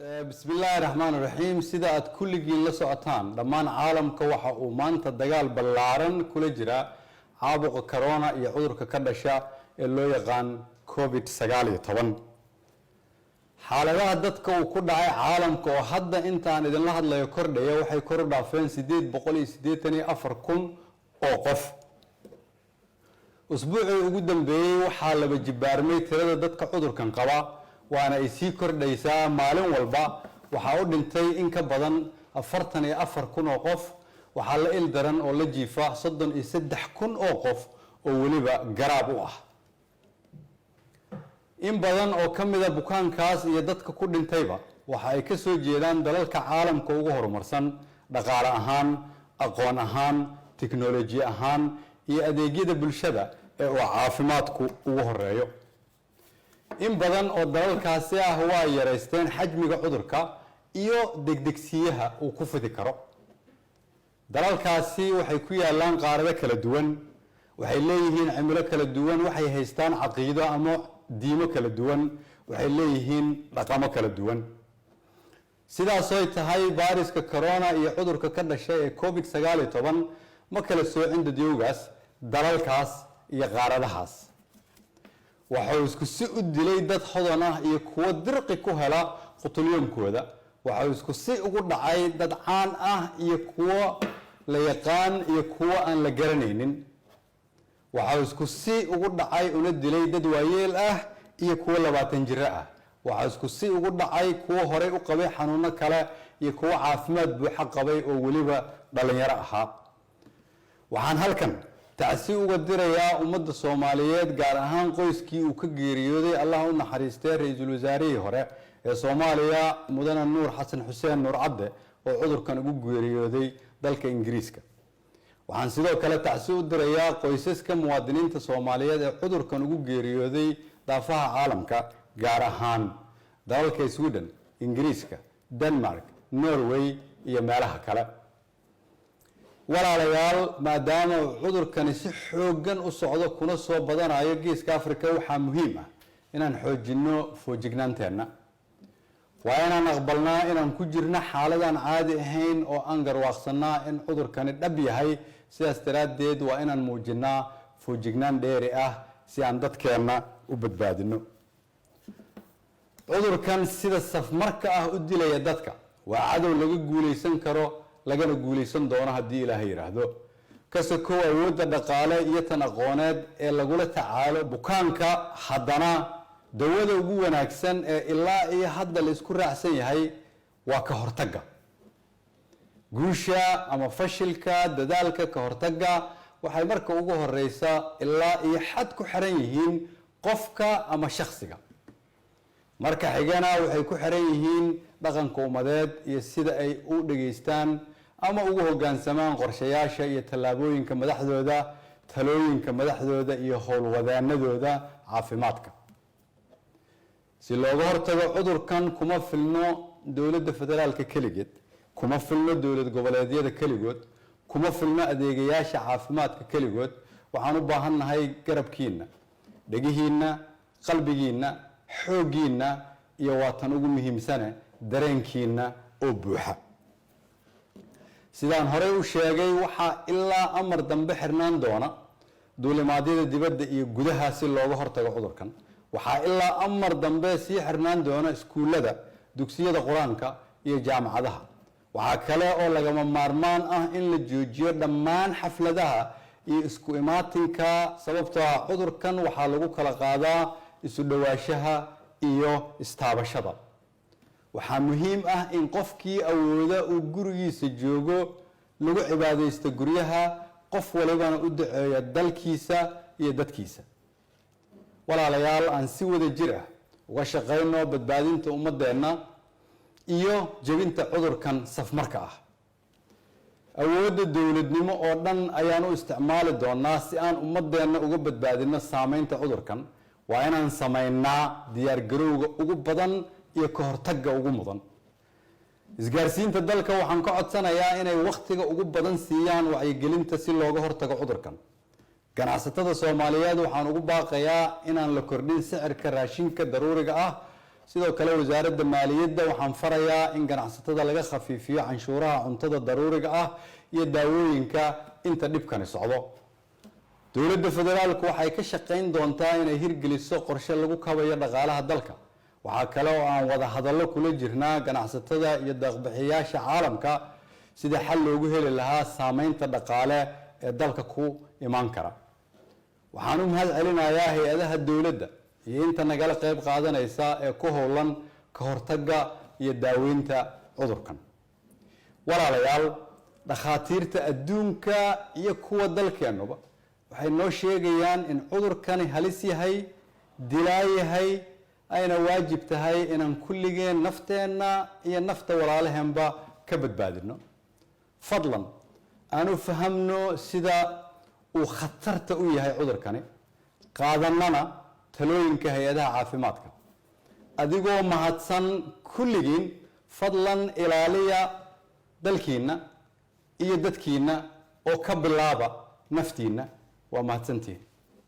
بسم الله الرحمن الرحيم سيدا أد كل جيل لسعتان لما عالم كوحة ومان تدقال بلارن كل جرا عابق كورونا يعذر ككدشا اللي يغان كوفيد سجالي طبعا حالة دتك وكل عالم كوحدة أنت عن إذا الله لا يكرد يوحي يكرد فين سديد بقولي سديد تاني أفركم أوقف أسبوعي قدام بي وحالة بجبارمي ترى دتك عذر كان قوا وأنا يسي كرديسا مالين والبا وحاول ننتهي إنك بدن أفرتني أفر كن أوقف وحال إلدرن ولا جيفا صدن يسدح كن أوقف ولبا جرابوه إن بدن أو كم إذا بكان كاس يدتك كل نتيبا وحاي كسو جيران دلالك عالم كوجهر مرسن دقال أهان أقوان أهان تكنولوجيا أهان يأديجيد بالشدة وعافماتكو وجهر رأيو إن بدن أو دلالكاسي هو يرستين حجمك عذرك إيو دقدقسيها وكفة كرو دلالكاسي وحيكويا لان قاردة كلا دوان وحيليهين عملة كلا دوان وحي هيستان عقيدة أما ديمة كلا دوان وحيليهين رقامة كلا دوان سيدا سويت هاي باريس كورونا إيو عذرك كلا شيء كوفيد سجالي طبعا ما كلا سوي عند ديوغاس دلالكاس إيو غاردهاس waxay isku si u dilay dad xodan ah iyo kuwa dirqi ku hela qutuliyoonkooda waxay isku si ugu dhacay dad caan ah iyo kuwa la yaqaan iyo kuwa aan la garanaynin waxay isku si ugu dhacay una dilay dad waayeel ah iyo kuwa 20 jir ah waxay isku si ugu dhacay kuwa hore u qabay xanuuno kale iyo kuwa caafimaad buuxa qabay oo waliba dhalinyaro ahaa waxaan halkan تعسي وقدريا ومد الصوماليات قال أهان قويسكي وكجيريودي الله ونحريستي رئيس الوزراء هراء الصوماليا مدن النور حسن حسين نور عبده وعذر كان جيريودي ذلك إنجليزكا وعن سيدو كلا تعسي وقدريا قويسكا مواطنين الصوماليات عذر كان جيريودي ضافها عالمك قال أهان ذلك سويدن إنجليزكا دنمارك نروي يمالها كلا walaalayaal maadaama cudurkani si xoogan u socdo kuna soo badanayo geeska Afrika waxa muhiim ah inaan xoojino foojignaanteena waa inaan aqbalnaa inaan ku jirno xaaladan caadi ahayn oo aan garwaaqsanaa in cudurkani dhab yahay sidaas daraadeed waa inaan muujinaa foojignaan dheeri ah si aan dadkeena u badbaadino cudurkan sida safmarka ah u dilaya dadka waa cadow laga guuleysan karo lagana guuleysan doono hadii Ilaahay yiraahdo kasoo awoodda dhaqaale iyo tan aqooneed ee lagula tacaalo bukaanka haddana dawada ugu wanaagsan ee ilaa iyo hadda la isku raacsan yahay waa ka hortagga guusha ama fashilka dadaalka ka hortagga waxay marka ugu horeysa ilaa iyo xad ku xiran yihiin qofka ama shakhsiga marka xigana waxay ku xiran yihiin dhaqanka umadeed iyo sida ay u dhageystaan ama ugu hoggaansamaan qorshayaasha iyo tallaabooyinka madaxdooda talooyinka madaxdooda iyo howlwadaanadooda caafimaadka si looga hortago cudurkan kuma filno dawladda federaalka kaligeed kuma filno dawlad goboleedyada kaligood kuma filno adeegayaasha caafimaadka kaligood waxaan u baahannahay garabkiina dhagihiina qalbigiina xoogiina iyo waatan ugu muhiimsan dareenkiina oo buuxa sidaan hore u sheegay waxa ilaa amar dambe xirnaan doona duulimaadyada dibadda iyo gudaha si looga hortago cudurkan waxa ilaa amar dambe si xirnaan doona iskuulada dugsiyada quraanka iyo jaamacadaha waxa kale oo lagama maarmaan ah in la joojiyo dhammaan xafladaha iyo isku imaatinka sababtoo ah cudurkan waxa lagu kala qaadaa isu dhawaashaha iyo istaabashada waxaa muhiim ah in qofkii awooda uu gurigiisa joogo lagu cibaadeysto guryaha qof walibana u duceeyo dalkiisa iyo dadkiisa walaalayaal aan si wada jir ah uga shaqeyno badbaadinta ummadeena iyo jabinta cudurkan safmarka ah awoodda dawladnimo oo dhan ayaan u isticmaali doonaa si aan ummadeena uga badbaadino saameynta cudurkan waa inaan sameynaa diyaar garowga ugu badan iyo ka hortagga ugu mudan isgaarsiinta dalka waxaan ka codsanayaa inay waqtiga ugu badan siiyaan wacyigelinta si looga hortago cudurkan ganacsatada Soomaaliyeed waxaan ugu baaqayaa inaan la kordhin sicirka raashinka daruuriga ah sidoo kale wasaaradda maaliyadda waxaan farayaa in ganacsatada laga khafiifiyo canshuuraha cuntada daruuriga ah iyo daawooyinka inta dhibkani socdo. dowladda federaalku waxay ka shaqayn doontaa inay hirgeliso qorshe lagu kabayo dhaqaalaha dalka. waxaa kale oo aan wada hadallo kula jirnaa ganacsatada iyo deeq-bixiyaasha caalamka sida xal loogu heli lahaa saameynta dhaqaale ee dalka ku imaan kara. waxaan u mahad celinayaa hay-adaha dowladda iyo inta nagala qayb qaadanaysa ee ku howlan ka hortagga iyo daaweynta cudurkan. walaalayaal, dhakhaatiirta adduunka iyo kuwa dalkeennuba waxay noo sheegayaan in cudurkani halis yahay, dilaa yahay, ayna waajib tahay inaan kulligeen nafteenna iyo nafta walaalaheenba ka badbaadino. fadlan aanu fahamno sida uu khatarta u yahay cudurkani, qaadanana talooyinka hay-adaha caafimaadka. adigoo mahadsan kulligiin, fadlan ilaaliya dalkiina iyo dadkiina oo ka bilaaba naftiina. waa mahadsantihiin.